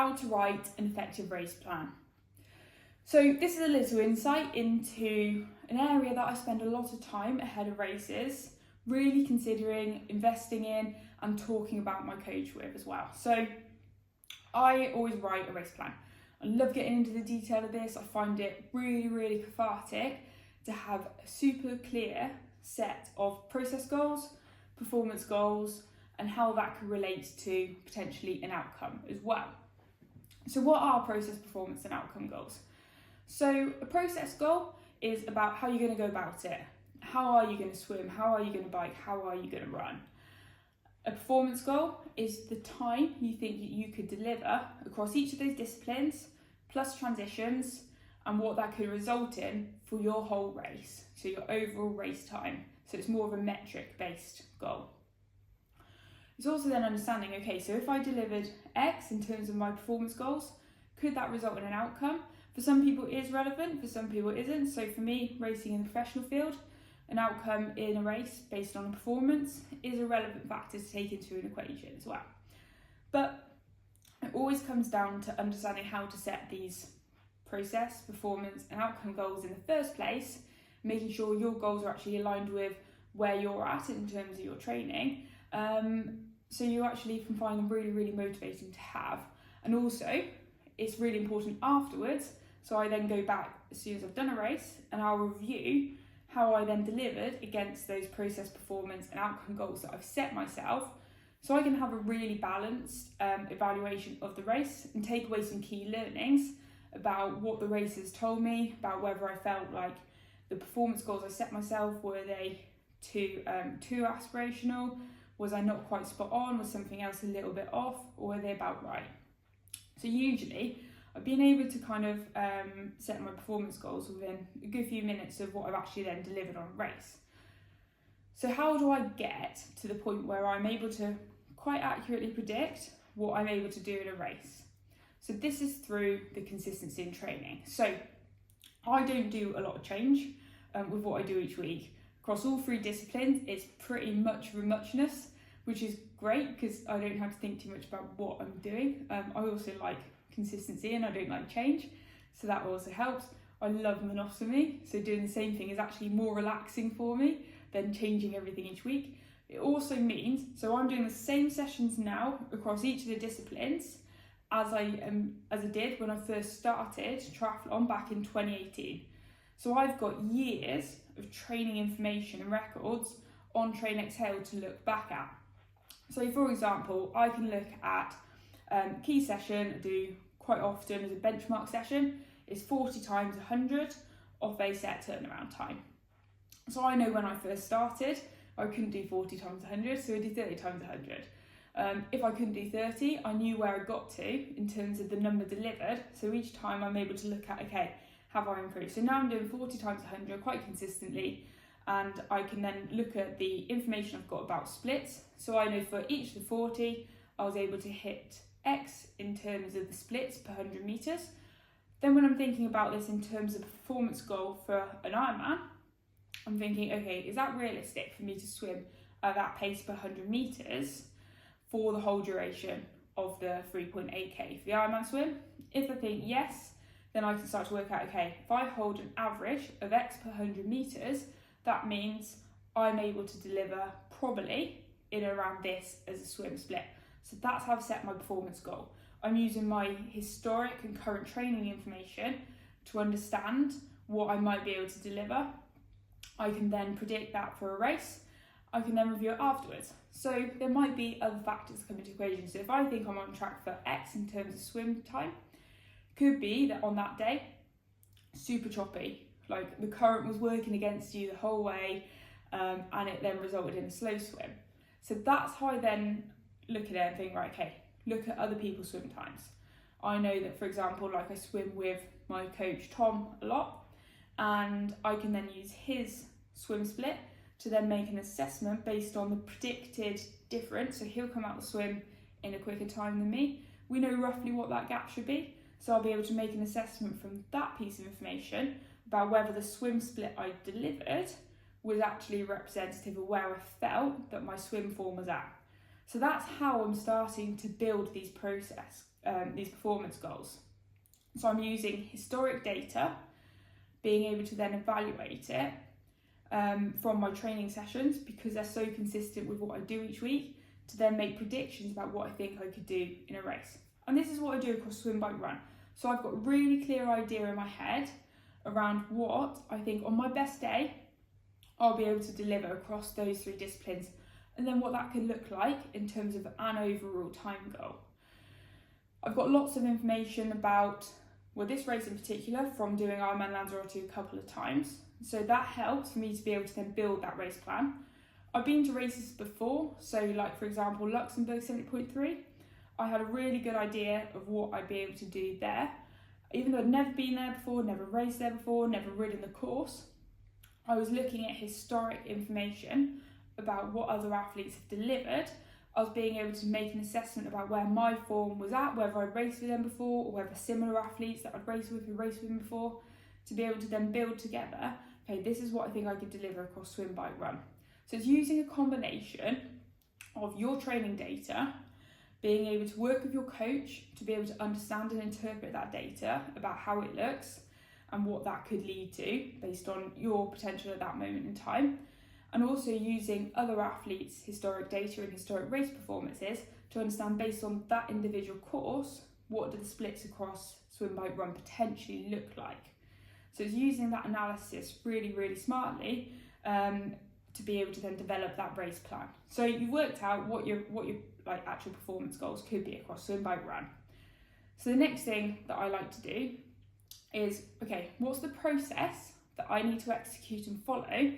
how to write an effective race plan. So this is a little insight into an area that I spend a lot of time ahead of races, really considering, investing in and talking about my coach with as well. So I always write a race plan. I love getting into the detail of this. I find it really, really cathartic to have a super clear set of process goals, performance goals, and how that can relate to potentially an outcome as well. So what are process, performance and outcome goals? So a process goal is about how you're going to go about it. How are you going to swim? How are you going to bike? How are you going to run? A performance goal is the time you think you could deliver across each of those disciplines, plus transitions, and what that could result in for your whole race, so your overall race time. So it's more of a metric-based goal. It's also then understanding, okay, so if I delivered X in terms of my performance goals, could that result in an outcome? For some people it is relevant, for some people it isn't. So for me, racing in the professional field, an outcome in a race based on a performance is a relevant factor to take into an equation as well. But it always comes down to understanding how to set these process, performance and outcome goals in the first place, making sure your goals are actually aligned with where you're at in terms of your training, so you actually can find them really, really motivating to have. And also, it's really important afterwards, so I then go back as soon as I've done a race and I'll review how I then delivered against those process, performance and outcome goals that I've set myself, so I can have a really balanced evaluation of the race and take away some key learnings about what the race has told me, about whether I felt like the performance goals I set myself, were they too aspirational? Was I not quite spot on? Was something else a little bit off? Or were they about right? So usually I've been able to kind of set my performance goals within a good few minutes of what I've actually then delivered on a race. So how do I get to the point where I'm able to quite accurately predict what I'm able to do in a race? So this is through the consistency in training. So I don't do a lot of change with what I do each week. Across all three disciplines, it's pretty much of a muchness, which is great because I don't have to think too much about what I'm doing. I also like consistency and I don't like change, so that also helps. I love monotony, so doing the same thing is actually more relaxing for me than changing everything each week. It also means, so I'm doing the same sessions now across each of the disciplines as I did when I first started triathlon back in 2018. So I've got years of training information and records on Train Exhale to look back at. So for example, I can look at key session I do quite often as a benchmark session is 40 times 100 off a set turnaround time. So I know when I first started, I couldn't do 40 times 100, so I did 30 times 100. If I couldn't do 30, I knew where I got to in terms of the number delivered. So each time I'm able to look at, okay, have I improved? So now I'm doing 40 times 100 quite consistently, and I can then look at the information I've got about splits. So I know for each of the 40, I was able to hit X in terms of the splits per 100 metres. Then when I'm thinking about this in terms of performance goal for an Ironman, I'm thinking, okay, is that realistic for me to swim at that pace per 100 metres for the whole duration of the 3.8k for the Ironman swim? If I think yes, then I can start to work out, okay, if I hold an average of X per 100 metres, that means I'm able to deliver probably in around this as a swim split. So that's how I've set my performance goal. I'm using my historic and current training information to understand what I might be able to deliver. I can then predict that for a race. I can then review it afterwards. So there might be other factors that come into the equation. So if I think I'm on track for X in terms of swim time, it could be that on that day, super choppy, like the current was working against you the whole way, and it then resulted in a slow swim. So that's how I then look at it and think, right, okay, look at other people's swim times. I know that, for example, like I swim with my coach Tom a lot, and I can then use his swim split to then make an assessment based on the predicted difference. So he'll come out the swim in a quicker time than me. We know roughly what that gap should be. So I'll be able to make an assessment from that piece of information about whether the swim split I delivered was actually representative of where I felt that my swim form was at. So that's how I'm starting to build these process these performance goals. So I'm using historic data, being able to then evaluate it from my training sessions, because they're so consistent with what I do each week, to then make predictions about what I think I could do in a race. And this is what I do across swim, bike, run. So I've got a really clear idea in my head around what I think on my best day I'll be able to deliver across those 3 disciplines, and then what that could look like in terms of an overall time goal. I've got lots of information about, well, this race in particular, from doing Ironman Lanzarote a couple of times. So that helps for me to be able to then build that race plan. I've been to races before, so like for example Luxembourg 70.3, I had a really good idea of what I'd be able to do there. Even though I'd never been there before, never raced there before, never ridden the course, I was looking at historic information about what other athletes have delivered. I was being able to make an assessment about where my form was at, whether I'd raced with them before or whether similar athletes that I'd raced with them before, to be able to then build together, okay, this is what I think I could deliver across swim, bike, run. So it's using a combination of your training data, being able to work with your coach to be able to understand and interpret that data about how it looks and what that could lead to based on your potential at that moment in time, and also using other athletes' historic data and historic race performances to understand, based on that individual course, what do the splits across swim, bike, run potentially look like. So it's using that analysis really, really smartly to be able to then develop that race plan. So you've worked out what your like actual performance goals could be across swim, bike, run. So the next thing that I like to do is, okay, what's the process that I need to execute and follow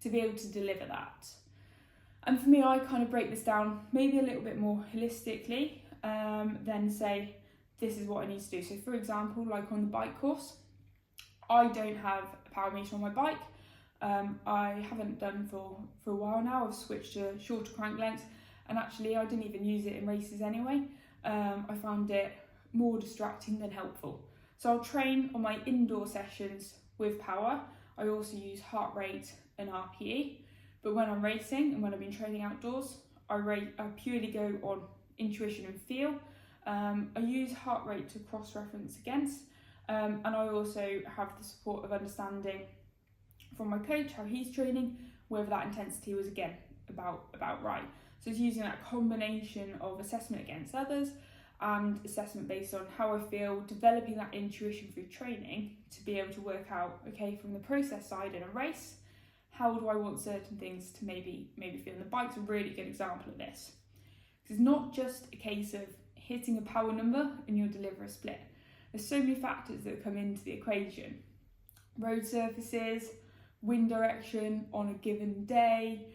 to be able to deliver that? And for me, I kind of break this down maybe a little bit more holistically than say, this is what I need to do. So for example, like on the bike course, I don't have a power meter on my bike. I haven't done for a while now. I've switched to shorter crank lengths, and actually I didn't even use it in races anyway. I found it more distracting than helpful. So I'll train on my indoor sessions with power. I also use heart rate and RPE, but when I'm racing and when I've been training outdoors, I purely go on intuition and feel. I use heart rate to cross-reference against, and I also have the support of understanding from my coach how he's training, whether that intensity was again about right. So it's using that combination of assessment against others and assessment based on how I feel, developing that intuition through training to be able to work out, okay, from the process side in a race, how do I want certain things to maybe feel? And the bike's a really good example of this. It's not just a case of hitting a power number and you'll deliver a split. There's so many factors that come into the equation. Road surfaces, wind direction on a given day,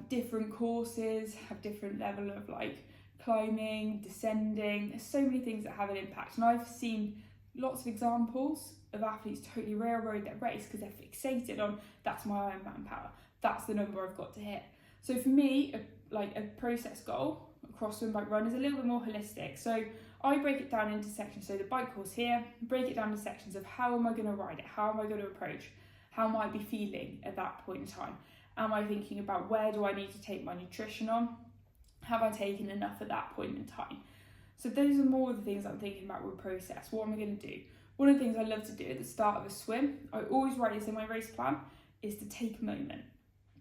different courses have different level of like climbing, descending. There's so many things that have an impact, and I've seen lots of examples of athletes totally railroad their race because they're fixated on, that's my Ironman power, that's the number I've got to hit. So for me, a process goal across swim, bike, run is a little bit more holistic. So I break it down into sections. So the bike course here, break it down into sections of how am I going to ride it, how am I going to approach, how am I be feeling at that point in time. Am I thinking about where do I need to take my nutrition on? Have I taken enough at that point in time? So those are more the things I'm thinking about with process. What am I going to do? One of the things I love to do at the start of a swim, I always write this in my race plan, is to take a moment,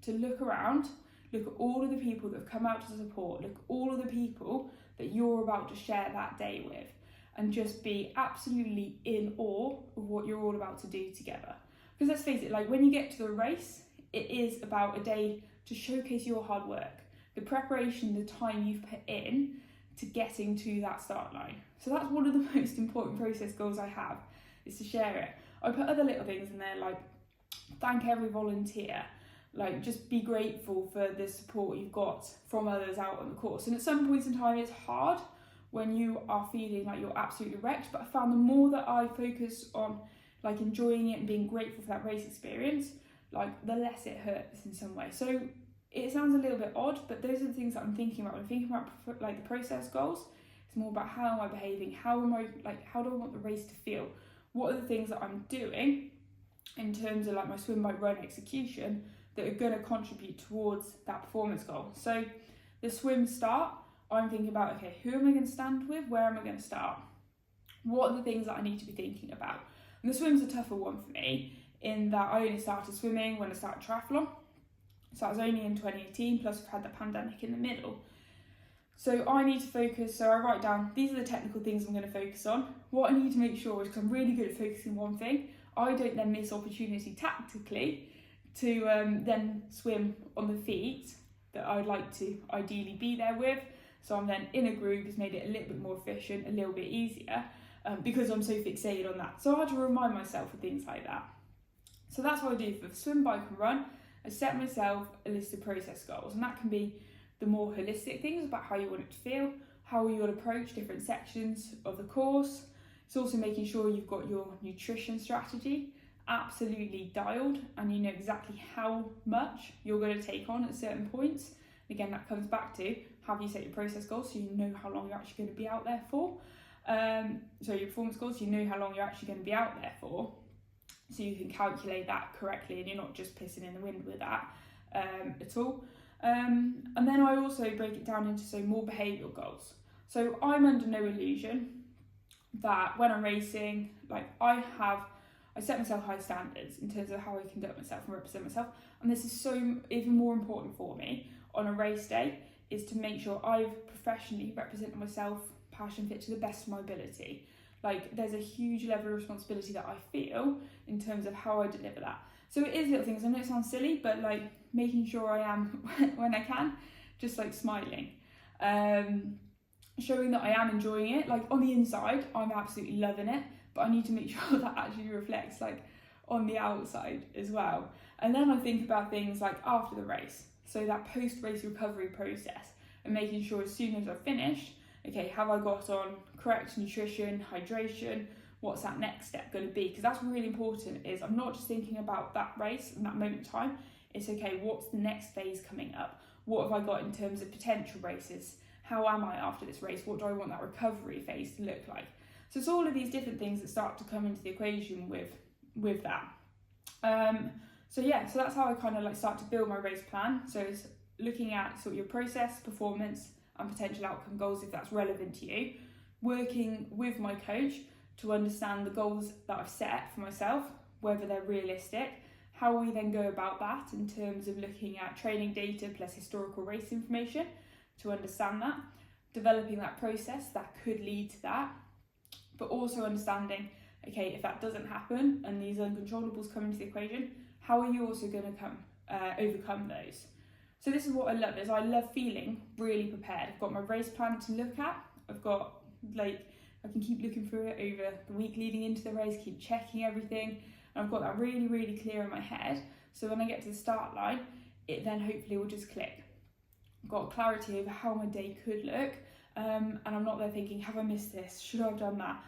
to look around, look at all of the people that have come out to support, look at all of the people that you're about to share that day with, and just be absolutely in awe of what you're all about to do together. Because let's face it, like when you get to the race, it is about a day to showcase your hard work, the preparation, the time you've put in to getting to that start line. So that's one of the most important process goals I have, is to share it. I put other little things in there like thank every volunteer, like just be grateful for the support you've got from others out on the course. And at some points in time it's hard when you are feeling like you're absolutely wrecked, but I found the more that I focus on like enjoying it and being grateful for that race experience, like the less it hurts in some way. So it sounds a little bit odd, but those are the things that I'm thinking about. When I'm thinking about like the process goals, it's more about how am I behaving, how do I want the race to feel, what are the things that I'm doing in terms of like my swim, bike, run execution that are going to contribute towards that performance goal. So the swim start, I'm thinking about, okay, who am I going to stand with? Where am I going to start? What are the things that I need to be thinking about? And the swim's a tougher one for me, in that I only started swimming when I started triathlon. So I was only in 2018, plus we've had the pandemic in the middle. So I need to focus, so I write down, these are the technical things I'm going to focus on. What I need to make sure is, because I'm really good at focusing on one thing, I don't then miss opportunity tactically to then swim on the feet that I'd like to ideally be there with. So I'm then in a group, it's made it a little bit more efficient, a little bit easier, because I'm so fixated on that. So I had to remind myself of things like that. So that's what I do for swim, bike and run. I set myself a list of process goals, and that can be the more holistic things about how you want it to feel, how you will approach different sections of the course. It's also making sure you've got your nutrition strategy absolutely dialed and you know exactly how much you're going to take on at certain points. Again, that comes back to, have you set your process goals so you know how long you're actually going to be out there for? So your performance goals, you know how long you're actually going to be out there for, so you can calculate that correctly and you're not just pissing in the wind with that at all. And then I also break it down into more behavioural goals. So I'm under no illusion that when I'm racing, like I set myself high standards in terms of how I conduct myself and represent myself. And this is so even more important for me on a race day, is to make sure I've professionally represented myself, passion fit to the best of my ability. Like there's a huge level of responsibility that I feel in terms of how I deliver that. So it is little things, I know it sounds silly, but like making sure I am, when I can, just like smiling. Showing that I am enjoying it, like on the inside, I'm absolutely loving it, but I need to make sure that actually reflects like on the outside as well. And then I think about things like after the race, so that post-race recovery process, and making sure as soon as I've finished, okay, have I got on correct nutrition, hydration, what's that next step going to be? Because that's really important, is I'm not just thinking about that race and that moment in time, it's okay, what's the next phase coming up? What have I got in terms of potential races? How am I after this race? What do I want that recovery phase to look like? So it's all of these different things that start to come into the equation with that. So that's how I kind of like start to build my race plan. So it's looking at sort of your process, performance and potential outcome goals if that's relevant to you. Working with my coach to understand the goals that I've set for myself, whether they're realistic, how we then go about that in terms of looking at training data plus historical race information to understand that, developing that process that could lead to that, but also understanding, okay, if that doesn't happen and these uncontrollables come into the equation, how are you also going to overcome those? So this is what I love, is I love feeling really prepared. I've got my race plan to look at, I've got I can keep looking through it over the week leading into the race, keep checking everything, and I've got that really, really clear in my head. So when I get to the start line, it then hopefully will just click. I've got clarity over how my day could look, and I'm not there thinking, have I missed this? Should I have done that?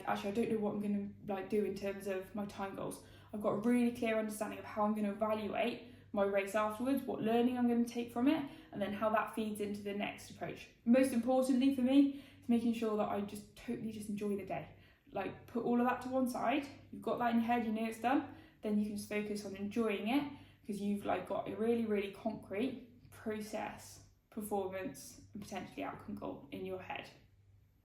Actually, I don't know what I'm going to do in terms of my time goals. I've got a really clear understanding of how I'm going to evaluate my race afterwards, what learning I'm going to take from it, and then how that feeds into the next approach. Most importantly for me, is making sure that I just totally just enjoy the day. Like, put all of that to one side. You've got that in your head, you know it's done. Then you can just focus on enjoying it, because you've got a really, really concrete process, performance, and potentially outcome goal in your head.